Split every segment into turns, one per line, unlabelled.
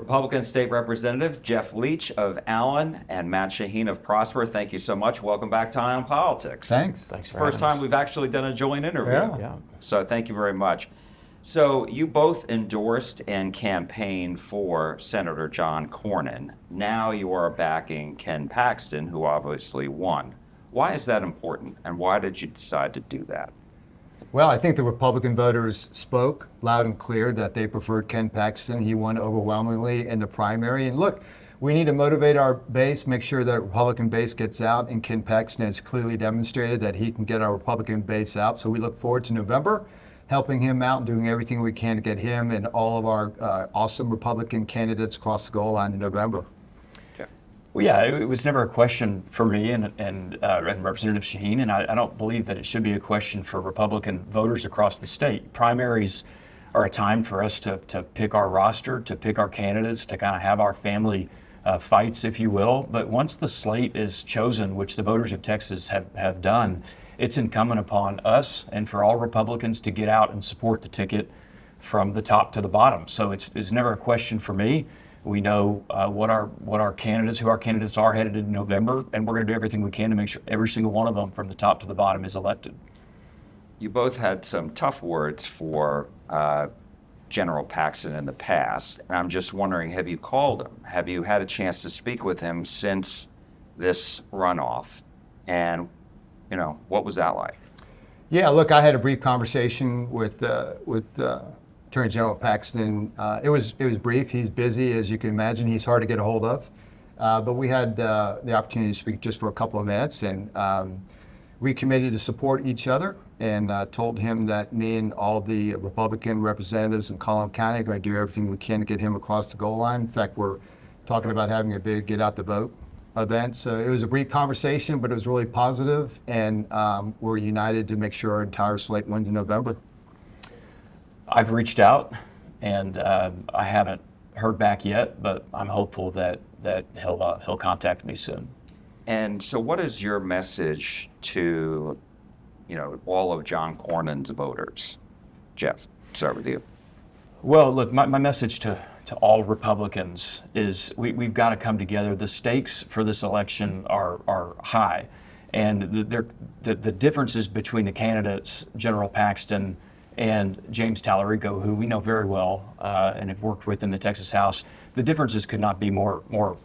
Republican State Representative Jeff Leach of Allen and Matt Shaheen of Prosper, thank you so much. Welcome back to Eye on Politics.
Thanks.
It's the first time we've actually done a joint interview.
Yeah.
So thank you very much. So you both endorsed and campaigned for Senator John Cornyn. Now you are backing Ken Paxton, who obviously won. Why is that important, and why did you decide to do that?
Well, I think the Republican voters spoke loud and clear that they preferred Ken Paxton. He won overwhelmingly in the primary. And look, we need to motivate our base, make sure that Republican base gets out, and Ken Paxton has clearly demonstrated that he can get our Republican base out. So we look forward to November, helping him out and doing everything we can to get him and all of our awesome Republican candidates across the goal line in November.
Well, yeah, it was never a question for me and Representative Shaheen, and I don't believe that it should be a question for Republican voters across the state. Primaries are a time for us to pick our roster, to pick our candidates, to kind of have our family fights, if you will. But once the slate is chosen, which the voters of Texas have done, it's incumbent upon us and for all Republicans to get out and support the ticket from the top to the bottom. So it's never a question for me. We know who our candidates are headed in November, and we're going to do everything we can to make sure every single one of them from the top to the bottom is elected.
You both had some tough words for General Paxton in the past, and I'm just wondering, have you called him? Have you had a chance to speak with him since this runoff? And, what was that like?
Yeah, look, I had a brief conversation with Attorney General Paxton. It was brief. He's busy, as you can imagine. He's hard to get a hold of. But we had the opportunity to speak just for a couple of minutes, and we committed to support each other, and told him that me and all the Republican representatives in Collin County are going to do everything we can to get him across the goal line. In fact, we're talking about having a big get out the vote event. So it was a brief conversation, but it was really positive, and we're united to make sure our entire slate wins in November.
I've reached out, and I haven't heard back yet, but I'm hopeful that he'll contact me soon.
And so what is your message to, all of John Cornyn's voters? Jeff, start with you.
Well, look, my message to all Republicans is we've got to come together. The stakes for this election are high, and the differences between the candidates, General Paxton and James Tallarico, who we know very well and have worked with in the Texas House, the differences could not be more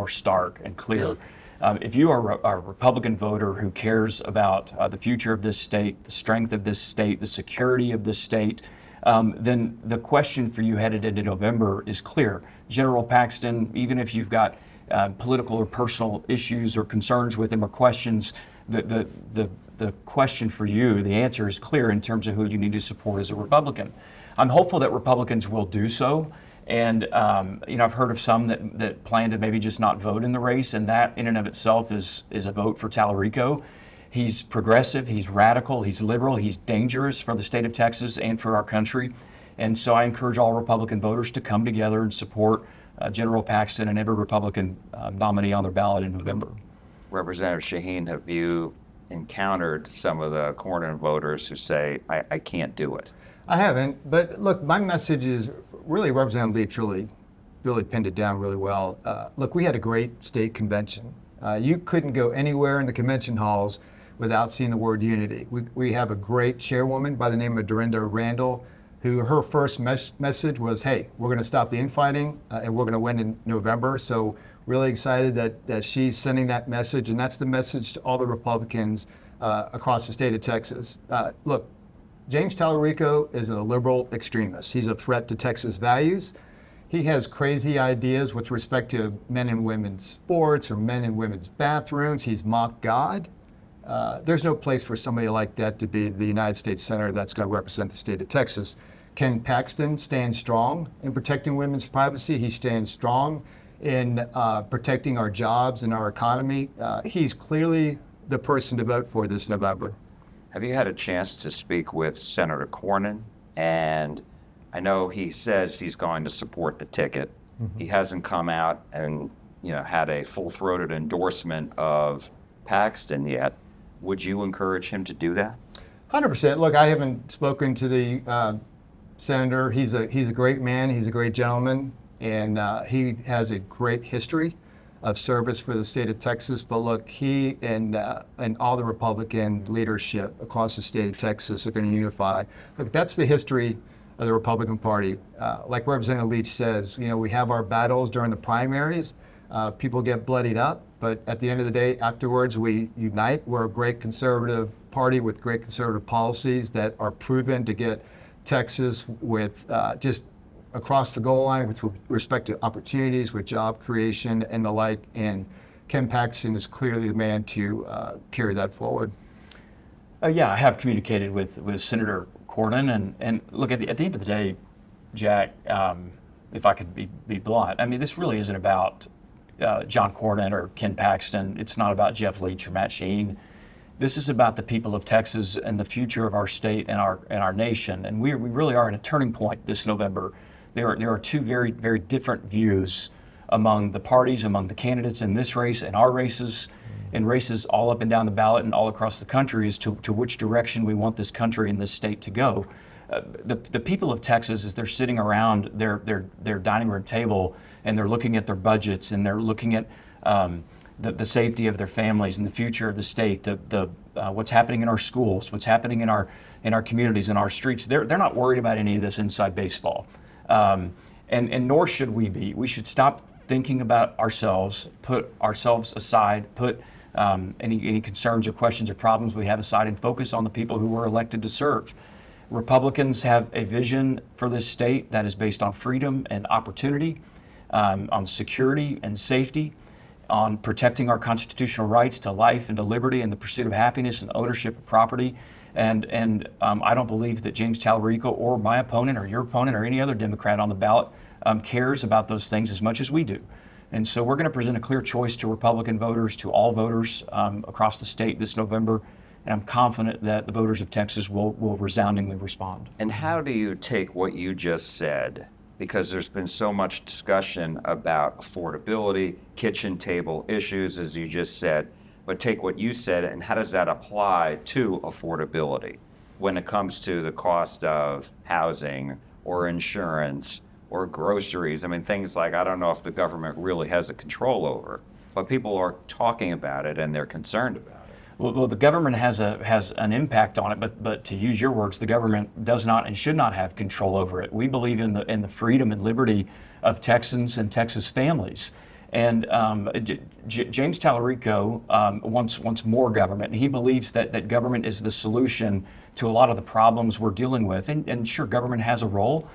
stark and clear. If you are a Republican voter who cares about the future of this state, the strength of this state, the security of this state, then the question for you headed into November is clear. General Paxton, even if you've got political or personal issues or concerns with him or questions, the question for you, the answer is clear in terms of who you need to support as a Republican. I'm hopeful that Republicans will do so. And, I've heard of some that plan to maybe just not vote in the race, and that in and of itself is a vote for Tallarico. He's progressive, he's radical, he's liberal, he's dangerous for the state of Texas and for our country. And so I encourage all Republican voters to come together and support General Paxton and every Republican nominee on their ballot in November.
Representative Shaheen, have you encountered some of the Cornyn voters who say, I can't do it?
I haven't, but look, my message is really Representative Leach really pinned it down really well. Look, we had a great state convention. You couldn't go anywhere in the convention halls without seeing the word unity. We have a great chairwoman by the name of Dorinda Randall, who her first message was, hey, we're going to stop the infighting and we're going to win in November. So really excited that she's sending that message, and that's the message to all the Republicans across the state of Texas. Look, James Tallarico is a liberal extremist. He's a threat to Texas values. He has crazy ideas with respect to men and women's sports or men and women's bathrooms. He's mocked God. There's no place for somebody like that to be the United States Senator that's going to represent the state of Texas. Ken Paxton stands strong in protecting women's privacy. He stands strong in protecting our jobs and our economy. He's clearly the person to vote for this November.
Have you had a chance to speak with Senator Cornyn? And I know he says he's going to support the ticket. Mm-hmm. He hasn't come out and had a full-throated endorsement of Paxton yet. Would you encourage him to do that?
100%. Look, I haven't spoken to the senator. He's a great man. He's a great gentleman. And he has a great history of service for the state of Texas. But look, he and all the Republican leadership across the state of Texas are going to unify. Look, that's the history of the Republican Party. Like Representative Leach says, we have our battles during the primaries. People get bloodied up, but at the end of the day, afterwards, we unite. We're a great conservative party with great conservative policies that are proven to get Texas with just across the goal line with respect to opportunities, with job creation and the like. And Ken Paxton is clearly the man to carry that forward.
Yeah, I have communicated with Senator Cornyn, and look, at the end of the day, Jack, if I could be blunt, I mean, this really isn't about John Cornyn or Ken Paxton. It's not about Jeff Leach or Matt Shaheen. This is about the people of Texas and the future of our state and our nation. And we really are at a turning point this November. There are two very, very different views among the parties, among the candidates in this race and our races, and races all up and down the ballot and all across the country as to which direction we want this country and this state to go. The people of Texas, as they're sitting around their dining room table and they're looking at their budgets and they're looking at the safety of their families and the future of the state, what's happening in our schools, what's happening in our communities, in our streets, they're not worried about any of this inside baseball. And nor should we be. We should stop thinking about ourselves, put ourselves aside, put any concerns or questions or problems we have aside, and focus on the people who were elected to serve. Republicans have a vision for this state that is based on freedom and opportunity, on security and safety, on protecting our constitutional rights to life and to liberty and the pursuit of happiness and ownership of property. And I don't believe that James Tallarico or my opponent or your opponent or any other Democrat on the ballot cares about those things as much as we do. And so we're going to present a clear choice to Republican voters, to all voters across the state this November. And I'm confident that the voters of Texas will resoundingly respond.
And how do you take what you just said, because there's been so much discussion about affordability, kitchen table issues, as you just said, but take what you said and how does that apply to affordability when it comes to the cost of housing or insurance or groceries? I mean, things like, I don't know if the government really has a control over, but people are talking about it and they're concerned about it.
Well, the government has an impact on it, but to use your words, the government does not and should not have control over it. We believe in the freedom and liberty of Texans and Texas families. And James Tallarico wants more government, and he believes that government is the solution to a lot of the problems we're dealing with. And sure, government has a role.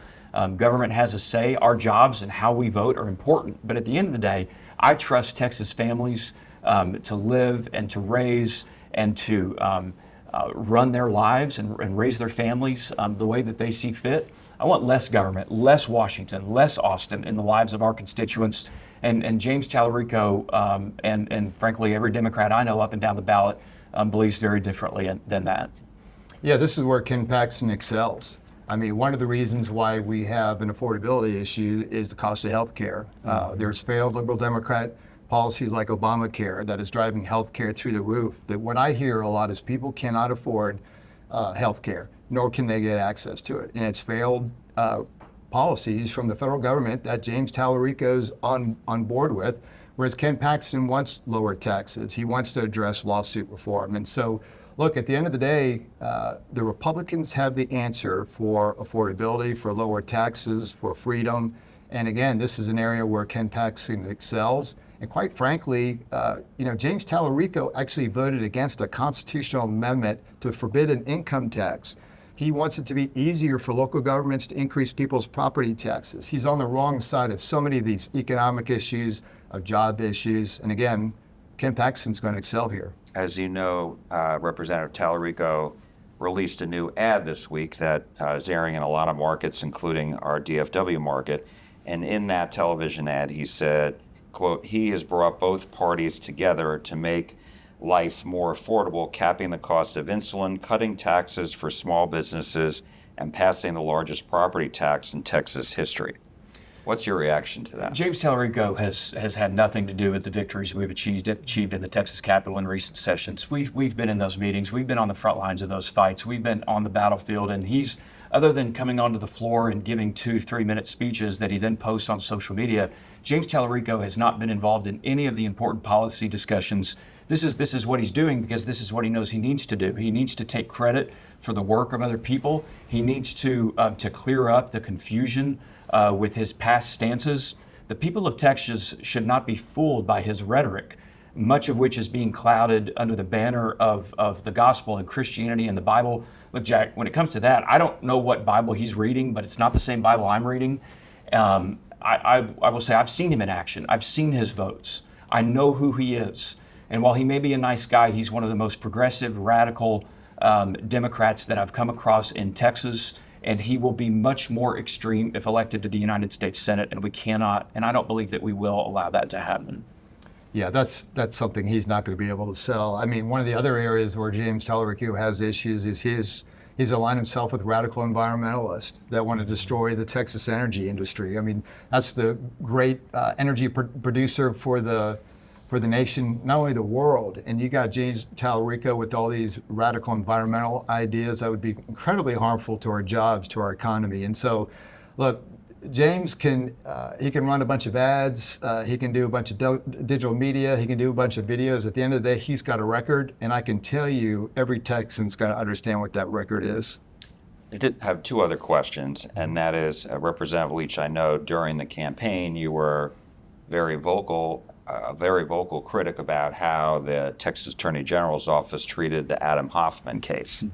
Government has a say. Our jobs and how we vote are important. But at the end of the day, I trust Texas families to live and to raise and to run their lives and raise their families the way that they see fit. I want less government, less Washington, less Austin in the lives of our constituents. And James Tallarico and frankly every Democrat I know up and down the ballot believes very differently than that.
Yeah, this is where Ken Paxton excels. I mean, one of the reasons why we have an affordability issue is the cost of health care. There's failed liberal Democrat policies like Obamacare that is driving health care through the roof. That what I hear a lot is people cannot afford health care, nor can they get access to it. And it's failed policies from the federal government that James Tallarico's on board with, whereas Ken Paxton wants lower taxes. He wants to address lawsuit reform. And so, look, at the end of the day, the Republicans have the answer for affordability, for lower taxes, for freedom. And again, this is an area where Ken Paxton excels. And quite frankly, James Tallarico actually voted against a constitutional amendment to forbid an income tax. He wants it to be easier for local governments to increase people's property taxes. He's on the wrong side of so many of these economic issues, of job issues. And again, Ken Paxton's going to excel here.
As you know, Representative Tallarico released a new ad this week that is airing in a lot of markets, including our DFW market. And in that television ad, he said, quote, he has brought both parties together to make life more affordable, capping the cost of insulin, cutting taxes for small businesses, and passing the largest property tax in Texas history. What's your reaction to that?
James Tallarico has had nothing to do with the victories we've achieved in the Texas Capitol in recent sessions. We've been in those meetings. We've been on the front lines of those fights. We've been on the battlefield, and he's other than coming onto the floor and giving 2-3 minute speeches that he then posts on social media, James Tallarico has not been involved in any of the important policy discussions. This is what he's doing because this is what he knows he needs to do. He needs to take credit for the work of other people. He needs to clear up the confusion with his past stances. The people of Texas should not be fooled by his rhetoric, much of which is being clouded under the banner of the gospel and Christianity and the Bible. Look, Jack, when it comes to that, I don't know what Bible he's reading, but it's not the same Bible I'm reading. I will say I've seen him in action. I've seen his votes. I know who he is. And while he may be a nice guy, he's one of the most progressive, radical Democrats that I've come across in Texas. And he will be much more extreme if elected to the United States Senate. And we cannot, and I don't believe that we will allow that to happen.
Yeah, that's something he's not going to be able to sell. I mean, one of the other areas where James Tallarico has issues is he's aligned himself with radical environmentalists that want to destroy the Texas energy industry. I mean, that's the great energy producer for the nation, not only the world. And you got James Tallarico with all these radical environmental ideas that would be incredibly harmful to our jobs, to our economy. And so, look, James can run a bunch of ads, he can do a bunch of digital media, he can do a bunch of videos. At the end of the day, he's got a record, and I can tell you every Texan's got to understand what that record is.
I did have two other questions, and that is, Representative Leach, I know during the campaign you were a very vocal critic about how the Texas Attorney General's office treated the Adam Hoffman case.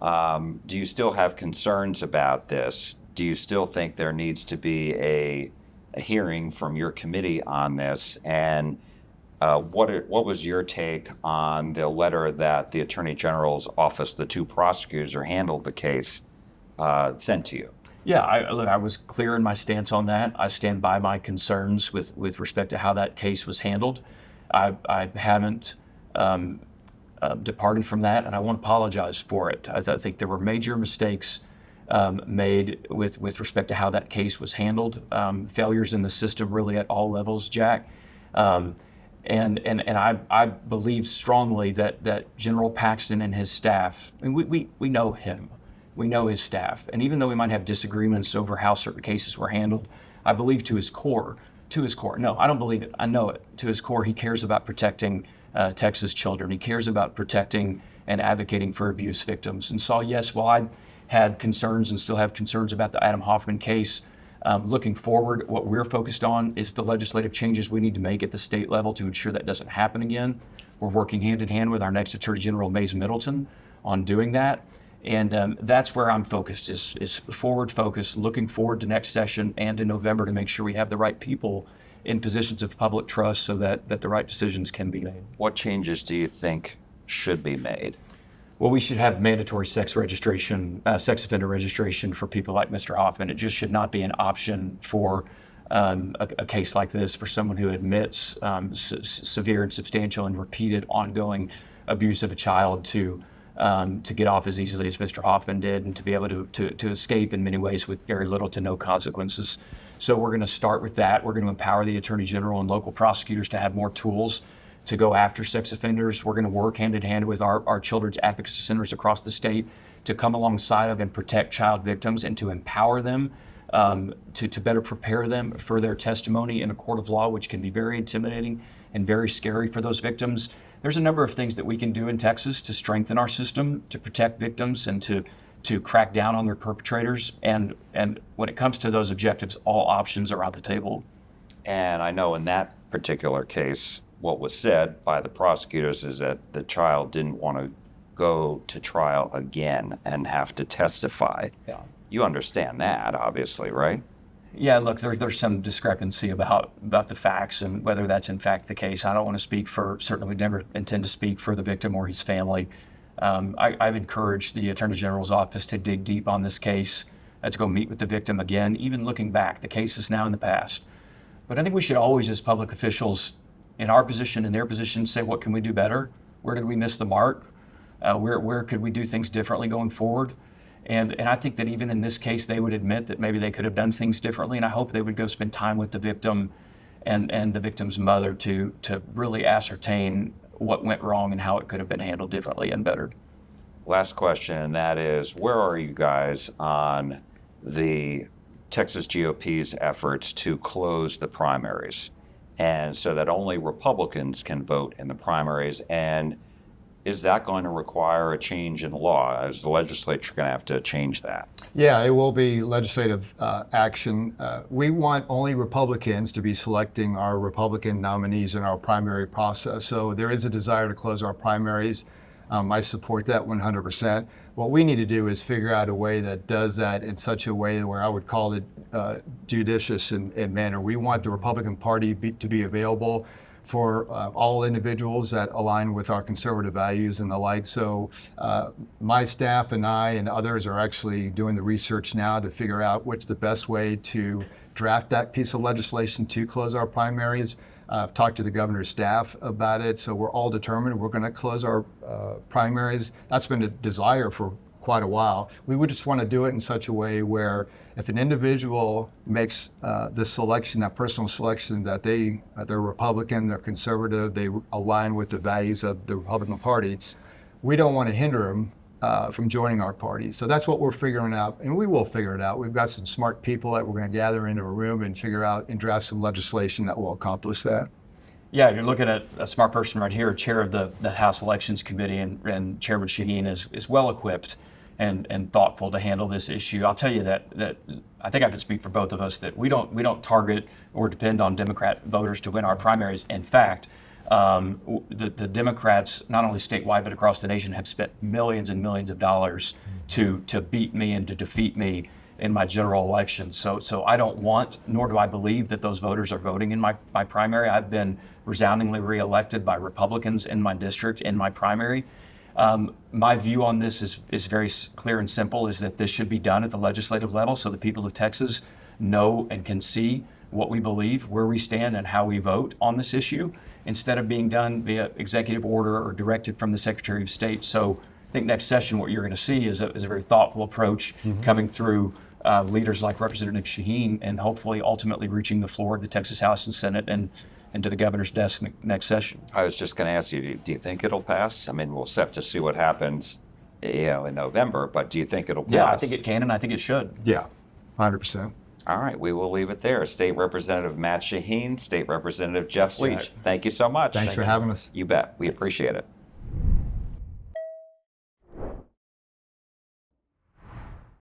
Mm-hmm. Do you still have concerns about this? Do you still think there needs to be a hearing from your committee on this? And what was your take on the letter that the Attorney General's office, the two prosecutors who handled the case, sent to you?
Yeah, I was clear in my stance on that. I stand by my concerns with respect to how that case was handled. I haven't departed from that, and I want to apologize for it. I think there were major mistakes made with respect to how that case was handled, failures in the system really at all levels, Jack. And I believe strongly that General Paxton and his staff, I mean, we know him, we know his staff, and even though we might have disagreements over how certain cases were handled, I believe to his core, no, I don't believe it, I know it, to his core, he cares about protecting Texas children. He cares about protecting and advocating for abuse victims. And so, yes, while I had concerns and still have concerns about the Adam Hoffman case, looking forward, what we're focused on is the legislative changes we need to make at the state level to ensure that doesn't happen again. We're working hand in hand with our next Attorney General, Mays Middleton, on doing that. And that's where I'm focused, is forward focus, looking forward to next session and in November to make sure we have the right people in positions of public trust so that the right decisions can be made.
What changes do you think should be made?
Well, we should have mandatory sex offender registration for people like Mr. Hoffman. It just should not be an option for a case like this for someone who admits severe and substantial and repeated ongoing abuse of a child to get off as easily as Mr. Hoffman did and to be able to escape in many ways with very little to no consequences. So we're going to start with that. We're going to empower the Attorney General and local prosecutors to have more tools to go after sex offenders. We're going to work hand in hand with our children's advocacy centers across the state to come alongside of and protect child victims and to empower them, to better prepare them for their testimony in a court of law, which can be very intimidating and very scary for those victims. There's a number of things that we can do in Texas to strengthen our system, to protect victims and to crack down on their perpetrators. And when it comes to those objectives, all options are on the table.
And I know in that particular case, what was said by the prosecutors is that the child didn't want to go to trial again and have to testify. Yeah. You understand that, obviously, right?
Yeah, look, there's some discrepancy about the facts and whether that's in fact the case. I don't want to speak for, certainly never intend to speak for the victim or his family. I've encouraged the Attorney General's office to dig deep on this case, to go meet with the victim again, even looking back. The case is now in the past. But I think we should always, as public officials, in our position, in their position, say, what can we do better? Where did we miss the mark? Where could we do things differently going forward? And I think that even in this case, they would admit that maybe they could have done things differently. And I hope they would go spend time with the victim and the victim's mother to really ascertain what went wrong and how it could have been handled differently and better.
Last question, and that is, where are you guys on the Texas GOP's efforts to close the primaries, and so that only Republicans can vote in the primaries? And is that going to require a change in law? Is the legislature going to have to change that?
Yeah, it will be legislative action. We want only Republicans to be selecting our Republican nominees in our primary process. So there is a desire to close our primaries. I support that 100%. What we need to do is figure out a way that does that in such a way where I would call it judicious in manner. We want the Republican Party to be available for all individuals that align with our conservative values and the like. So my staff and I and others are actually doing the research now to figure out what's the best way to draft that piece of legislation to close our primaries. I've talked to the governor's staff about it, so we're all determined we're going to close our primaries. That's been a desire for quite a while. We would just want to do it in such a way where if an individual makes this selection, that personal selection, that they're Republican, they're conservative, they align with the values of the Republican Party, we don't want to hinder them from joining our party. So that's what we're figuring out, and we will figure it out. We've got some smart people that we're going to gather into a room and figure out and draft some legislation that will accomplish that.
Yeah, you're looking at a smart person right here, chair of the House Elections Committee, and Chairman Shaheen is well equipped and thoughtful to handle this issue. I'll tell you that I think I can speak for both of us that we don't target or depend on Democrat voters to win our primaries. In fact, the Democrats, not only statewide but across the nation, have spent millions and millions of dollars to beat me and to defeat me in my general election. So I don't want, nor do I believe, that those voters are voting in my primary. I've been resoundingly reelected by Republicans in my district in my primary. My view on this is very clear and simple, is that this should be done at the legislative level so the people of Texas know and can see what we believe, where we stand, and how we vote on this issue, instead of being done via executive order or directed from the Secretary of State. So I think next session what you're going to see is a very thoughtful approach coming through leaders like Representative Shaheen, and hopefully ultimately reaching the floor of the Texas House and Senate and to the governor's desk next session.
I was just going to ask you, do you think it'll pass? I mean, we'll have to see what happens, in November, but do you think it'll pass?
Yeah, I think it can, and I think it should.
Yeah, 100%.
All right, we will leave it there. State Representative Matt Shaheen, State Representative Jeff Leach. Thank you so much.
Thanks for having us.
You bet. We appreciate it.